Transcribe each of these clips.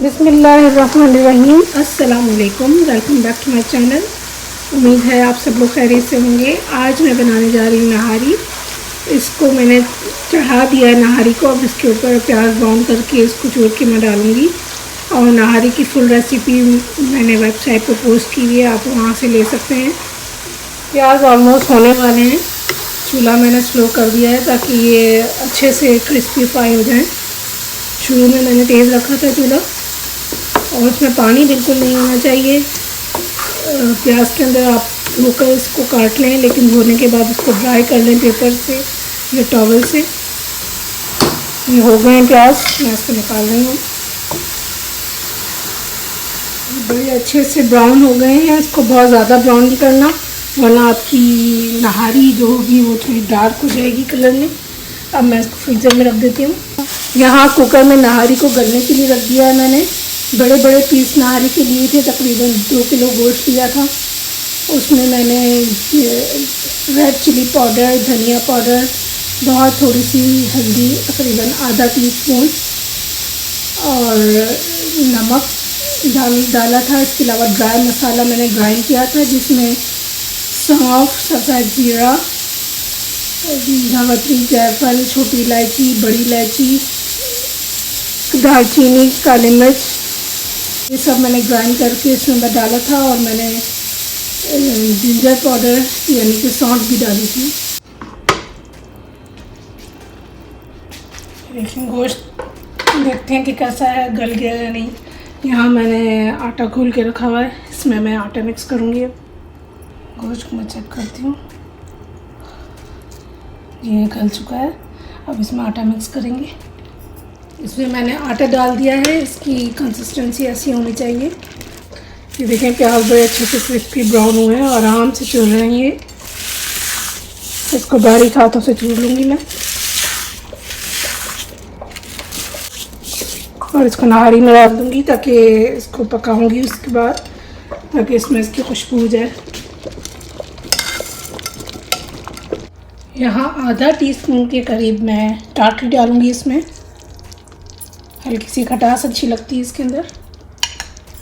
बिस्मिल्लाहिर्रहमानिर्रहीम। अस्सलाम वालेकुम, welcome back to my channel. उम्मीद है आप सब लोग खैरियत से होंगे। आज मैं बनाने जा रही हूँ नहारी। इसको मैंने चढ़ा दिया है नहारी को। अब इसके ऊपर प्याज ब्राउन करके इसको चूर के मैं डालूँगी। और नहारी की फुल रेसिपी मैंने वेबसाइट पर पोस्ट की है, आप वहाँ से ले सकते हैं। प्याज ऑलमोस्ट होने वाले हैं। चूल्हा मैंने स्लो कर दिया है ताकि ये अच्छे से क्रिस्पी फ्राई हो जाए। शुरू में मैंने तेज़ रखा था चूल्हा, और उसमें पानी बिल्कुल नहीं होना चाहिए। प्याज के अंदर आप धोकर इसको काट लें, लेकिन धोने के बाद इसको ड्राई कर लें पेपर से या टॉवल से। ये हो गए हैं प्याज, मैं इसको निकाल रही हूँ। बड़े अच्छे से ब्राउन हो गए हैं। इसको बहुत ज़्यादा ब्राउन नहीं करना, वरना आपकी नहारी जो होगी वो थोड़ी डार्क हो जाएगी कलर में। अब मैं इसको फ्रीज़र में रख देती हूँ। यहाँ कुकर में नहारी को गलने के लिए रख दिया है मैंने। बड़े बड़े पीस नहारी के लिए थे, तकरीबन 2 किलो गोश्त लिया था। उसमें मैंने रेड चिली पाउडर, धनिया पाउडर, बहुत थोड़ी सी हल्दी, तकरीबन आधा टीस्पून, और नमक डाला था। इसके अलावा ड्राई मसाला मैंने ग्राइंड किया था, जिसमें सौंफ, सफ़ेद ज़ीरा, जावित्री, जायफल, छोटी इलायची, बड़ी इलायची, दालचीनी, काली मिर्च, ये सब मैंने ग्राइंड करके इसमें मैं डाला था। और मैंने जिंजर पाउडर यानी कि सौंठ भी डाली थी। देखिए गोश्त, देखते हैं कि कैसा है, गल गया या नहीं। यहाँ मैंने आटा घोल के रखा हुआ है, इसमें मैं आटा मिक्स करूँगी। अब गोश्त को मैं चेक करती हूँ, ये गल चुका है। अब इसमें आटा मिक्स करेंगे। इसमें मैंने आटा डाल दिया है, इसकी कंसिस्टेंसी ऐसी होनी चाहिए। ये देखें प्याज बड़े अच्छे से क्रिस्पी ब्राउन हुए हैं, आराम से चूर रहे हैं ये। इसको बारीक हाथों से चूर लूँगी मैं, और इसको नहारी में डाल दूँगी ताकि इसको पकाऊँगी उसके बाद, ताकि इसमें इसकी खुशबू हो जाए। यहाँ आधा टीस्पून के करीब मैं टाटरी डालूँगी इसमें, हल्की सी खटास अच्छी लगती है इसके अंदर।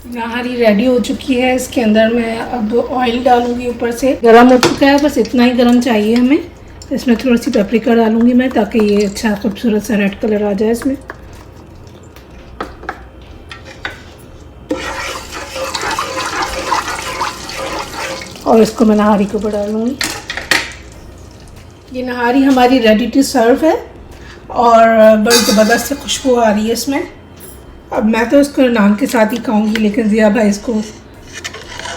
नहारी रेडी हो चुकी है। इसके अंदर मैं अब ऑयल डालूँगी ऊपर से। गरम हो चुका है, बस इतना ही गरम चाहिए हमें। तो इसमें थोड़ी सी पेपरिका डालूँगी मैं, ताकि ये अच्छा खूबसूरत सा रेड कलर आ जाए इसमें। और इसको मैं नहारी के ऊपर डालूँगी। ये नहारी हमारी रेडी टू सर्व है, और बड़ी ज़बरदस्त से खुशबू आ रही है इसमें। अब मैं तो इसको नान के साथ ही खाऊंगी, लेकिन ज़िया भाई इसको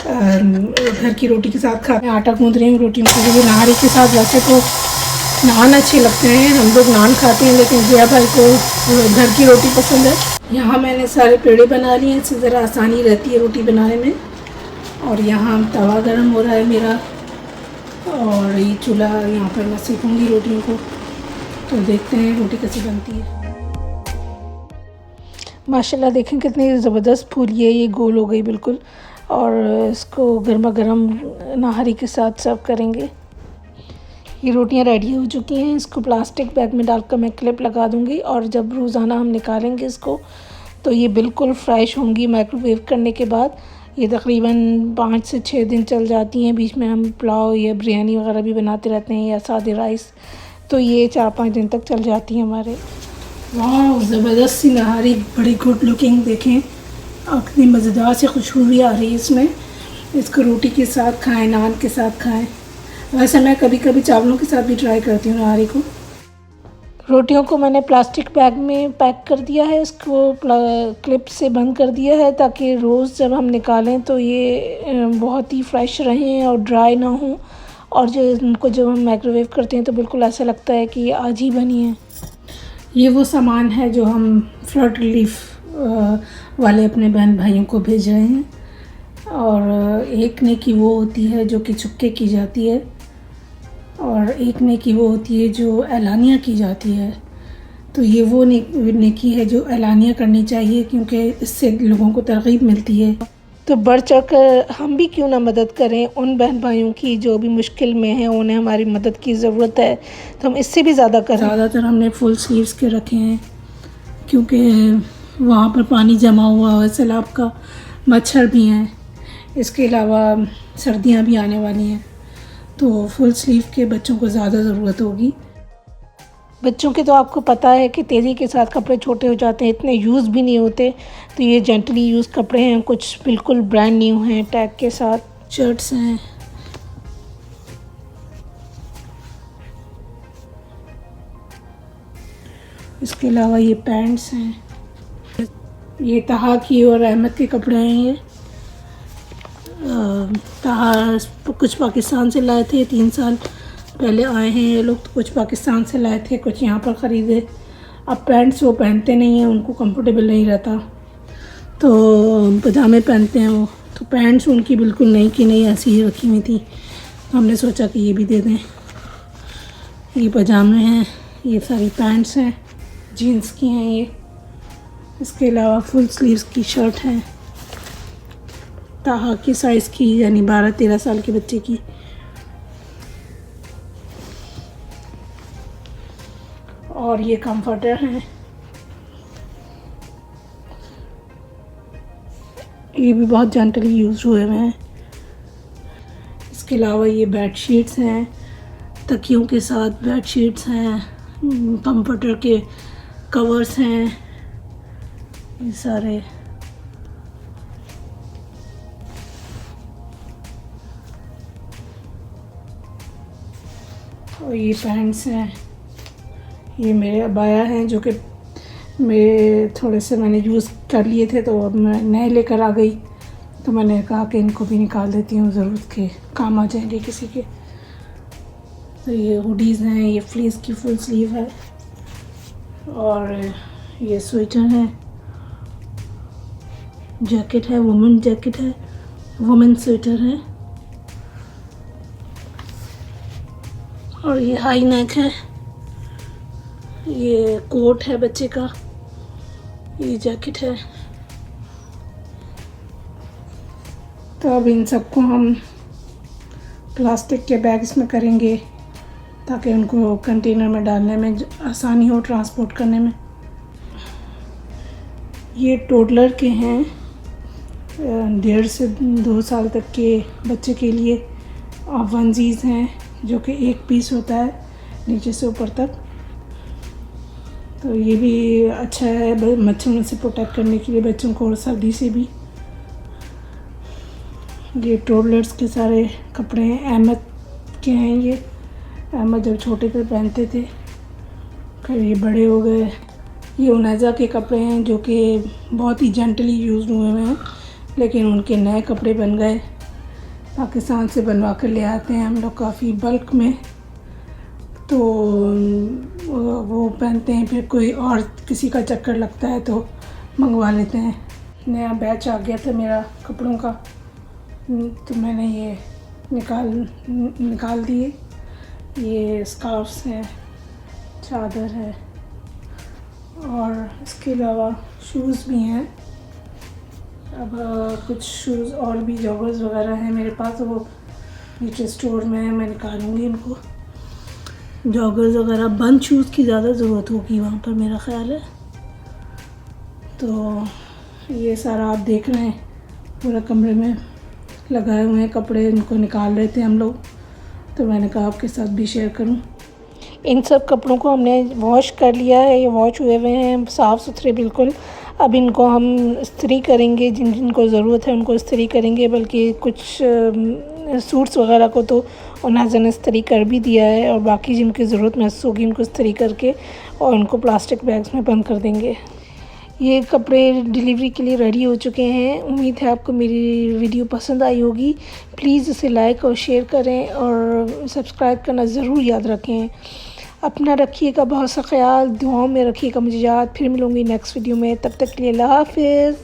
घर की रोटी के साथ खा। मैं आटा गूंद रही हूँ रोटी में, क्योंकि नहारी के साथ वैसे तो नान अच्छे लगते हैं, हम लोग नान खाते हैं, लेकिन ज़िया भाई को घर की रोटी पसंद है। यहाँ मैंने सारे पेड़े बना लिए हैं, इससे ज़रा आसानी रहती है रोटी बनाने में। और यहाँ तवा गर्म हो रहा है मेरा, और ये चूल्हा यहाँ पर मैं सेकूँगी रोटियों को। तो देखते हैं रोटी कैसे बनती है। माशाल्लाह देखें कितनी ज़बरदस्त फूली है, ये गोल हो गई बिल्कुल। और इसको गर्मा गर्म नहारी के साथ सर्व करेंगे। ये रोटियां रेडी हो चुकी हैं। इसको प्लास्टिक बैग में डालकर मैं क्लिप लगा दूंगी, और जब रोज़ाना हम निकालेंगे इसको तो ये बिल्कुल फ्रेश होंगी माइक्रोवेव करने के बाद। ये तकरीबन 5 से 6 दिन चल जाती हैं। बीच में हम पुलाव या बिरयानी वगैरह भी बनाते रहते हैं, या सादे राइस, तो ये 4-5 दिन तक चल जाती हैं हमारे। वाह, ज़बरदस्त सी नहारी, बड़ी गुड लुकिंग। देखें और कितनी मज़ेदार से खुशबू भी आ रही है इसमें। इसको रोटी के साथ खाएं, नान के साथ खाएं। वैसे मैं कभी कभी चावलों के साथ भी ट्राई करती हूँ नहारी को। रोटियों को मैंने प्लास्टिक बैग में पैक कर दिया है, इसको क्लिप से बंद कर दिया है, ताकि रोज़ जब हम निकालें तो ये बहुत ही फ्रेश रहें और ड्राई ना हों। और जो इनको जब हम माइक्रोवेव करते हैं तो बिल्कुल ऐसा लगता है कि ये आज ही बनी है। ये वो सामान है जो हम फ्लड रिलीफ वाले अपने बहन भाइयों को भेज रहे हैं। और एक नेकी वो होती है जो कि छुपके की जाती है, और एक नेकी वो होती है जो एलानिया की जाती है। तो ये वो नेकी है जो एलानिया करनी चाहिए, क्योंकि इससे लोगों को तरग़ीब मिलती है। तो बढ़ चढ़ कर हम भी क्यों ना मदद करें उन बहन भाइयों की जो भी मुश्किल में हैं, उन्हें हमारी मदद की ज़रूरत है, तो हम इससे भी ज़्यादा करें। ज़्यादातर हमने फुल स्लीव्स के रखे हैं, क्योंकि वहाँ पर पानी जमा हुआ है सैलाब का, मच्छर भी हैं। इसके अलावा सर्दियाँ भी आने वाली हैं, तो फुल स्लीव के बच्चों को ज़्यादा ज़रूरत होगी। बच्चों के तो आपको पता है कि तेज़ी के साथ कपड़े छोटे हो जाते हैं, इतने यूज़ भी नहीं होते, तो ये जेंटली यूज़ कपड़े हैं, कुछ बिल्कुल ब्रांड न्यू हैं टैग के साथ। शर्ट्स हैं, इसके अलावा ये पैंट्स हैं। ये ताहा की और अहमद के कपड़े हैं। ये ताहा कुछ पाकिस्तान से लाए थे, 3 साल पहले आए हैं ये लोग, तो कुछ पाकिस्तान से लाए थे, कुछ यहाँ पर ख़रीदे। अब पैंट्स वो पहनते नहीं हैं, उनको कंफर्टेबल नहीं रहता, तो पजामे पहनते हैं वो। तो पैंट्स उनकी बिल्कुल नई की नई ऐसी ही रखी हुई थी, हमने सोचा कि ये भी दे दें। ये पजामे हैं, ये सारी पैंट्स हैं, जीन्स की हैं ये। इसके अलावा फुल स्लीव्स की शर्ट है, ताहा की साइज़ की, यानी 12-13 साल के बच्चे की। और ये कंफर्टर हैं, ये भी बहुत जेंटली यूज़ हुए हुए हैं। इसके अलावा ये बेड शीट्स हैं, तकियों के साथ बेड शीट्स हैं, कंफर्टर के कवर्स हैं, ये सारे। और ये पैंट्स हैं, ये मेरे अबाया हैं जो कि मेरे थोड़े से मैंने यूज़ कर लिए थे, तो अब मैं नए लेकर आ गई, तो मैंने कहा कि इनको भी निकाल देती हूँ, ज़रूरत के काम आ जाएंगे किसी के। तो ये हुडीज़ हैं, ये फ्लीस की फुल स्लीव है, और ये स्वेटर है, जैकेट है, वुमेन जैकेट है, वुमेन स्वेटर है, और ये हाई नेक है, ये कोट है बच्चे का, ये जैकेट है। तो अब इन सबको हम प्लास्टिक के बैग्स में करेंगे, ताकि उनको कंटेनर में डालने में आसानी हो, ट्रांसपोर्ट करने में। ये टोडलर के हैं, 1.5 से 2 साल तक के बच्चे के लिए वनजीज़ हैं, जो कि एक पीस होता है नीचे से ऊपर तक। तो ये भी अच्छा है मच्छरों से प्रोटेक्ट करने के लिए बच्चों को, और सर्दी से भी। ये टोडलर्स के सारे कपड़े हैं, अहमद के हैं ये। अहमद जब छोटे थे पहनते थे, फिर ये बड़े हो गए। ये उनैज़ा के कपड़े हैं, जो कि बहुत ही जेंटली यूज़ हुए हुए हैं, लेकिन उनके नए कपड़े बन गए। पाकिस्तान से बनवा कर ले आते हैं हम लोग काफ़ी बल्क में, तो वो पहनते हैं। फिर कोई और किसी का चक्कर लगता है तो मंगवा लेते हैं। नया बैच आ गया था मेरा कपड़ों का, तो मैंने ये निकाल दिए। ये स्कार्फ्स हैं, चादर है, और इसके अलावा शूज़ भी हैं। अब कुछ शूज़ और भी जॉगर्स वगैरह हैं मेरे पास, वो नीचे स्टोर में है, मैं निकालूंगी इनको। जॉगर्स वगैरह, बंद शूज़ की ज़्यादा ज़रूरत होगी वहाँ पर मेरा ख़्याल है। तो ये सारा आप देख रहे हैं, पूरा कमरे में लगाए हुए हैं कपड़े, इनको निकाल रहे थे हम लोग, तो मैंने कहा आपके साथ भी शेयर करूं। इन सब कपड़ों को हमने वॉश कर लिया है, ये वॉश हुए हुए हैं, साफ़ सुथरे बिल्कुल। अब इनको हम इस्त्री करेंगे, जिन जिनको ज़रूरत है उनको इस्त्री करेंगे, बल्कि कुछ सूट्स वगैरह को तो उन्होंने ने इस्त्री कर भी दिया है, और बाकी जिनकी ज़रूरत महसूस होगी उनको इस्त्री करके और उनको प्लास्टिक बैग्स में बंद कर देंगे। ये कपड़े डिलीवरी के लिए रेडी हो चुके हैं। उम्मीद है आपको मेरी वीडियो पसंद आई होगी। प्लीज़ इसे लाइक और शेयर करें, और सब्सक्राइब करना ज़रूर याद रखें। अपना रखिएगा बहुत सा ख्याल, दुआओं में रखिएगा मुझे याद। फिर मिलूँगी नेक्स्ट वीडियो में, तब तक के लिए अल्लाह हाफ़िज़।